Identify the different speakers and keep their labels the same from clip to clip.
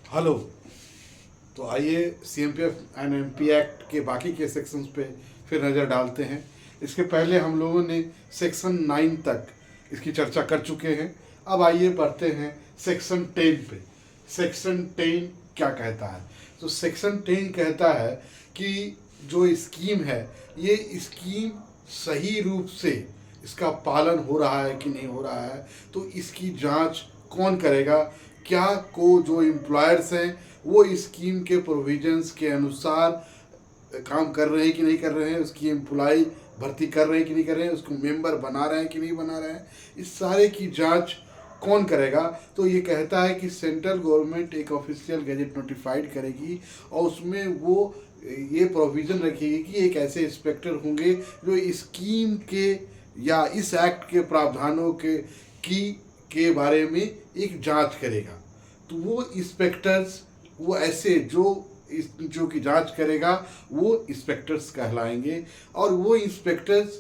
Speaker 1: Hello. तो आइए CMPF and MP act के बाकी के सेक्शंस पे फिर नज़र डालते हैं। इसके पहले हम लोगों ने सेक्शन 9 तक इसकी चर्चा कर चुके हैं। अब आइए बढ़ते हैं सेक्शन 10 पे। सेक्शन 10 क्या कहता है? तो सेक्शन 10 कहता है कि जो स्कीम है, ये स्कीम सही रूप से इसका पालन हो रहा है कि नहीं हो रहा है, तो इसकी जांच कौन करेगा? क्या को जो एम्प्लॉयर्स हैं वो इस स्कीम के प्रोविजंस के अनुसार काम कर रहे हैं कि नहीं कर रहे हैं, उसकी एम्प्लॉय भर्ती कर रहे हैं कि नहीं कर रहे हैं, उसको मेंबर बना रहे हैं कि नहीं बना रहे हैं, इस सारे की जांच कौन करेगा? तो ये कहता है कि सेंट्रल गवर्नमेंट एक ऑफिशियल गैजेट नोटिफाइड करेगी और उसमें वो ये प्रोविज़न रखेगी कि एक ऐसे इंस्पेक्टर होंगे जो स्कीम के या इस एक्ट के प्रावधानों के बारे में एक जांच करेगा। तो वो इंस्पेक्टर्स, वो ऐसे जो की जांच करेगा, वो इंस्पेक्टर्स कहलाएंगे। और वो इंस्पेक्टर्स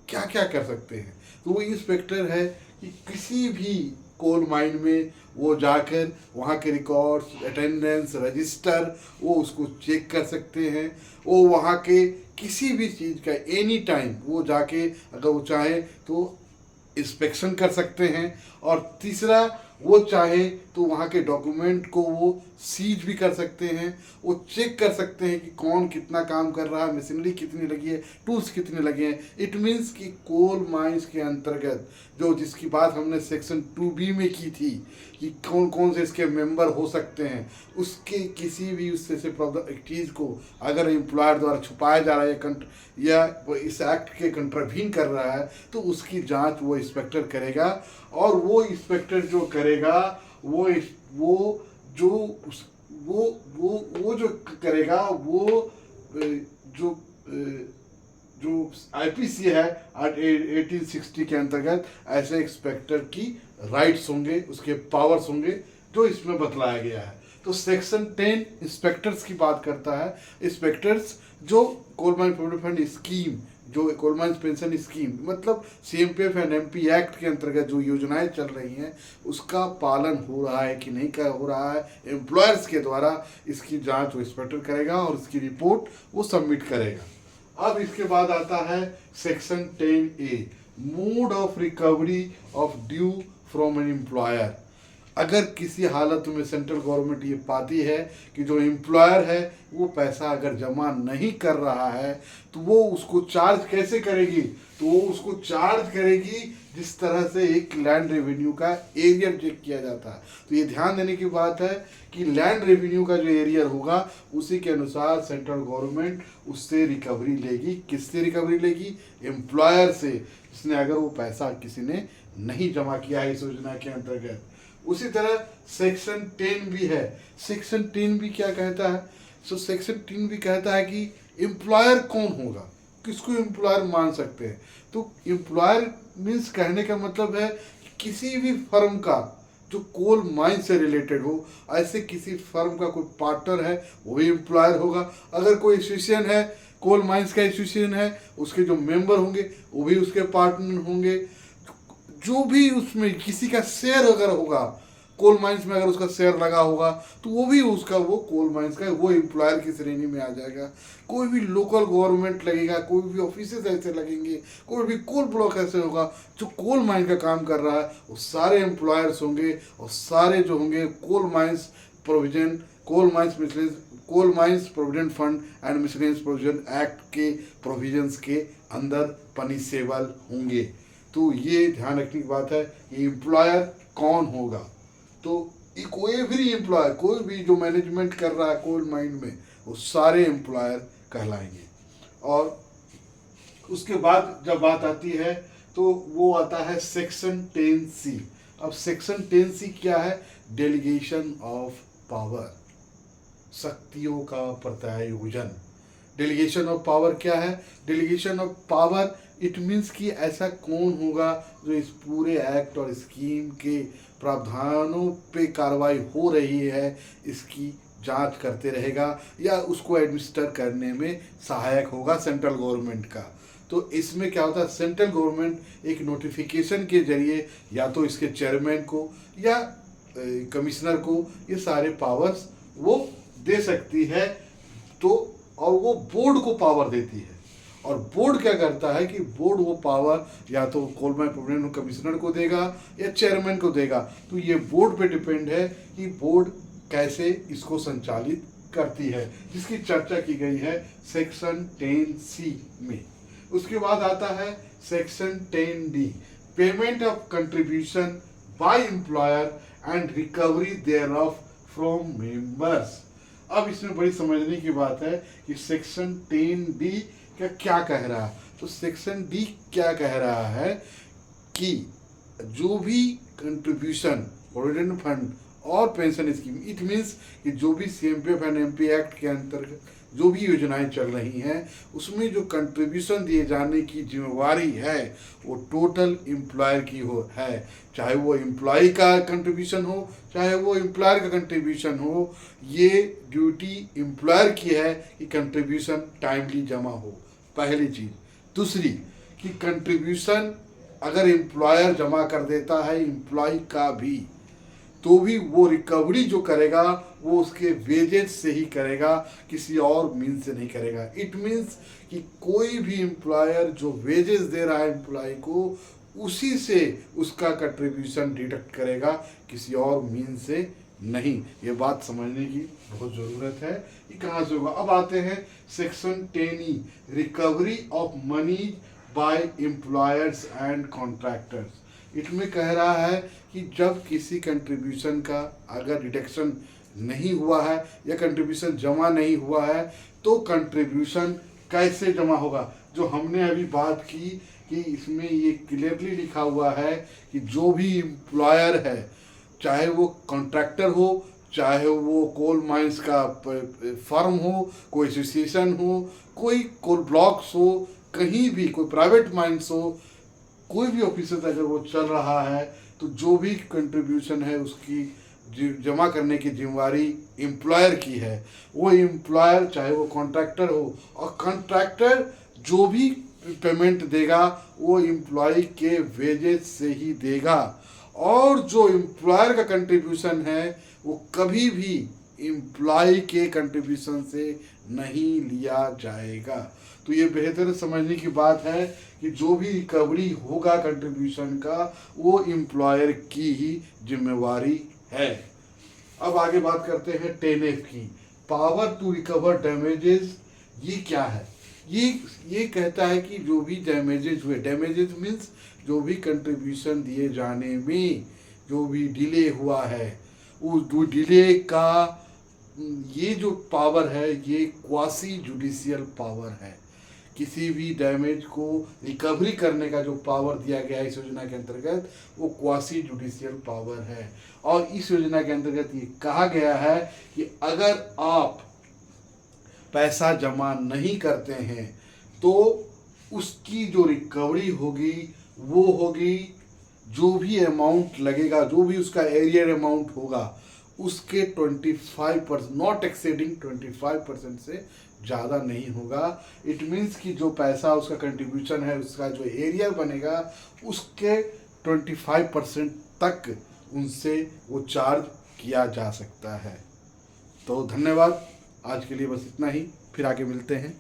Speaker 1: क्या क्या कर सकते हैं? तो वो इंस्पेक्टर है कि किसी भी कोल माइन में वो जाकर वहाँ के रिकॉर्ड्स, अटेंडेंस, रजिस्टर, वो उसको चेक कर सकते हैं। वो वहाँ के किसी भी चीज़ का एनी टाइम वो जाके अगर वो चाहे तो इंस्पेक्शन कर सकते हैं। और तीसरा, वो चाहे तो वहाँ के डॉक्यूमेंट को वो सीज भी कर सकते हैं। वो चेक कर सकते हैं कि कौन कितना काम कर रहा है, मशीनरी कितनी लगी है, टूल्स कितने लगे हैं। इट मीन्स कि कोल माइंस के अंतर्गत जो जिसकी बात हमने सेक्शन 2B में की थी कि कौन कौन से इसके मेंबर हो सकते हैं, उसके किसी भी उससे से एक चीज़ को अगर एम्प्लॉयर द्वारा छुपाया जा रहा है या वो इस एक्ट के कंट्रावीन कर रहा है, तो उसकी जांच वो इंस्पेक्टर करेगा। और वो इंस्पेक्टर जो करेगा, वो जो वो जो करेगा, वो जो जो आईपीसी है 1860 के अंतर्गत ऐसे इंस्पेक्टर की राइट्स होंगे, उसके पावर्स होंगे, जो इसमें बतलाया गया है। तो सेक्शन 10 इंस्पेक्टर्स की बात करता है। इंस्पेक्टर्स जो coal mine provident fund scheme, जो कोल माइंस पेंशन स्कीम मतलब सीएमपीएफ एंड एमपी एक्ट के अंतर्गत जो योजनाएं चल रही हैं, उसका पालन हो रहा है कि नहीं का हो रहा है, एम्प्लॉयर्स के द्वारा इसकी जांच वो इंस्पेक्टर करेगा और उसकी रिपोर्ट वो सबमिट करेगा। अब इसके बाद आता है section 10A, mode of recovery of due from an employer. अगर किसी हालत में सेंट्रल गवर्नमेंट ये पाती है कि जो एम्प्लॉयर है वो पैसा अगर जमा नहीं कर रहा है, तो वो उसको चार्ज कैसे करेगी? तो वो उसको चार्ज करेगी जिस तरह से एक लैंड रेवेन्यू का एरियर चेक किया जाता है। तो ये ध्यान देने की बात है कि लैंड रेवेन्यू का जो एरियर होगा, उसी के अनुसार सेंट्रल गवर्नमेंट उससे रिकवरी लेगी। किससे रिकवरी लेगी? एम्प्लॉयर से, जिसने अगर वो पैसा किसी ने नहीं जमा किया है इस योजना के अंतर्गत। उसी तरह सेक्शन 10 भी है। सेक्शन 10 भी क्या कहता है? सेक्शन 10 भी कहता है कि एम्प्लॉयर कौन होगा, किसको एम्प्लॉयर मान सकते हैं। तो एम्प्लॉयर मीन्स कहने का मतलब है किसी भी फर्म का जो कोल माइन से रिलेटेड हो, ऐसे किसी फर्म का कोई पार्टनर है वो भी एम्प्लॉयर होगा। अगर कोई एसोसिएशन है, कोल माइंस का एसोसिएशन है, उसके जो मेंबर होंगे वो भी उसके पार्टनर होंगे। जो भी उसमें किसी का शेयर अगर होगा, कोल माइंस में अगर उसका शेयर लगा होगा, तो वो भी उसका वो कोल माइंस का वो एम्प्लॉयर की श्रेणी में आ जाएगा। कोई भी लोकल गवर्नमेंट लगेगा, कोई भी ऑफिस ऐसे लगेंगे, कोई भी कोल ब्लॉक ऐसे होगा जो कोल माइन का काम कर रहा है, वो सारे एम्प्लॉयर्स होंगे। और सारे जो होंगे coal mines provision, coal mines provident fund and miscellaneous provision act के प्रोविजंस के अंदर पनिशेबल होंगे। तो ये ध्यान रखने की बात है कि एम्प्लॉयर कौन होगा। तो कोई भी एम्प्लॉयर, कोई भी जो मैनेजमेंट कर रहा है कोल माइन में, वो सारे एम्प्लॉयर कहलाएंगे। और उसके बाद जब बात आती है तो वो आता है सेक्शन 10C। अब सेक्शन 10C क्या है? डेलीगेशन ऑफ पावर, शक्तियों का प्रत्यायोजन। डेलीगेशन ऑफ पावर क्या है? Delegation of power it means कि ऐसा कौन होगा जो इस पूरे एक्ट और स्कीम के प्रावधानों पे कार्रवाई हो रही है इसकी जांच करते रहेगा या उसको एडमिनिस्टर करने में सहायक होगा सेंट्रल गवर्नमेंट का। तो इसमें क्या होता है, सेंट्रल गवर्नमेंट एक नोटिफिकेशन के जरिए या तो इसके चेयरमैन को या कमिश्नर को ये सारे पावर्स वो दे सकती है। तो और वो बोर्ड को पावर देती है, और बोर्ड क्या करता है कि बोर्ड वो पावर या तो कोल माइन प्रोविडेंट कमिश्नर को देगा या चेयरमैन को देगा। तो ये बोर्ड पे डिपेंड है कि बोर्ड कैसे इसको संचालित करती है, जिसकी चर्चा की गई है सेक्शन 10C में। उसके बाद आता है section 10D, payment of contribution by employer and recovery thereof from members. अब इसमें बड़ी समझने की बात है कि सेक्शन 10D का क्या कह रहा है। तो सेक्शन डी क्या कह रहा है कि जो भी कंट्रीब्यूशन प्रोविडेंट फंड और पेंशन स्कीम, इट मीन्स कि जो भी सीएमपीएफ एंड एमपी एक्ट के अंतर्गत जो भी योजनाएं चल रही हैं उसमें जो कंट्रीब्यूशन दिए जाने की जिम्मेवारी है वो टोटल एम्प्लॉयर की है। चाहे वो एम्प्लॉय का कंट्रीब्यूशन हो चाहे वो एम्प्लॉयर का कंट्रीब्यूशन हो, ये ड्यूटी एम्प्लॉयर की है कि कंट्रीब्यूशन टाइमली जमा हो, पहली चीज़। दूसरी कि कंट्रीब्यूशन अगर एम्प्लॉयर जमा कर देता है एम्प्लॉय का भी, तो भी वो रिकवरी जो करेगा वो उसके वेजेस से ही करेगा, किसी और मीन्स से नहीं करेगा। इट मीन्स कि कोई भी एम्प्लॉयर जो वेजेस दे रहा है एम्प्लॉय को, उसी से उसका कंट्रीब्यूशन डिडक्ट करेगा, किसी और मीन्स से नहीं। ये बात समझने की बहुत ज़रूरत है कि कहाँ से होगा। अब आते हैं section 10E, recovery of money by employers and contractors. इसमें कह रहा है कि जब किसी कंट्रीब्यूशन का अगर डिडक्शन नहीं हुआ है या कंट्रीब्यूशन जमा नहीं हुआ है तो कंट्रीब्यूशन कैसे जमा होगा। जो हमने अभी बात की कि इसमें ये क्लियरली लिखा हुआ है कि जो भी एम्प्लॉयर है, चाहे वो कॉन्ट्रैक्टर हो, चाहे वो कोल माइंस का फर्म हो, कोई एसोसिएशन हो, कोई कोल ब्लॉक्स हो, कहीं भी कोई प्राइवेट माइंस हो, कोई भी ऑफिसर अगर वो चल रहा है तो जो भी कंट्रीब्यूशन है उसकी जमा करने की जिम्मेवारी एम्प्लॉयर की है। वो एम्प्लॉयर चाहे वो कॉन्ट्रैक्टर हो, और कॉन्ट्रैक्टर जो भी पेमेंट देगा वो एम्प्लॉय के वेजेस से ही देगा, और जो एम्प्लॉयर का कंट्रीब्यूशन है वो कभी भी एम्प्लॉय के कंट्रीब्यूशन से नहीं लिया जाएगा। तो ये बेहतर समझने की बात है कि जो भी रिकवरी होगा कंट्रीब्यूशन का वो एम्प्लॉयर की ही जिम्मेवारी है। अब आगे बात करते हैं 10F की, पावर टू रिकवर डैमेजेस। ये क्या है? ये कहता है कि जो भी डैमेजेस हुए, डैमेजेस मीन्स जो भी कंट्रीब्यूशन दिए जाने में जो भी डिले हुआ है, उस डिले का ये जो पावर है ये क्वासी जुडिशियल पावर है। किसी भी डैमेज को रिकवरी करने का जो पावर दिया गया है इस योजना के अंतर्गत वो क्वासी जुडिशियल पावर है। और इस योजना के अंतर्गत ये कहा गया है कि अगर आप पैसा जमा नहीं करते हैं तो उसकी जो रिकवरी होगी वो होगी जो भी अमाउंट लगेगा, जो भी उसका एरियर अमाउंट होगा उसके 25%, नॉट एक्सेडिंग 25% से ज़्यादा नहीं होगा। इट मीन्स कि जो पैसा उसका कंट्रीब्यूशन है उसका जो एरिया बनेगा उसके 25% तक उनसे वो चार्ज किया जा सकता है। तो धन्यवाद, आज के लिए बस इतना ही, फिर आगे मिलते हैं।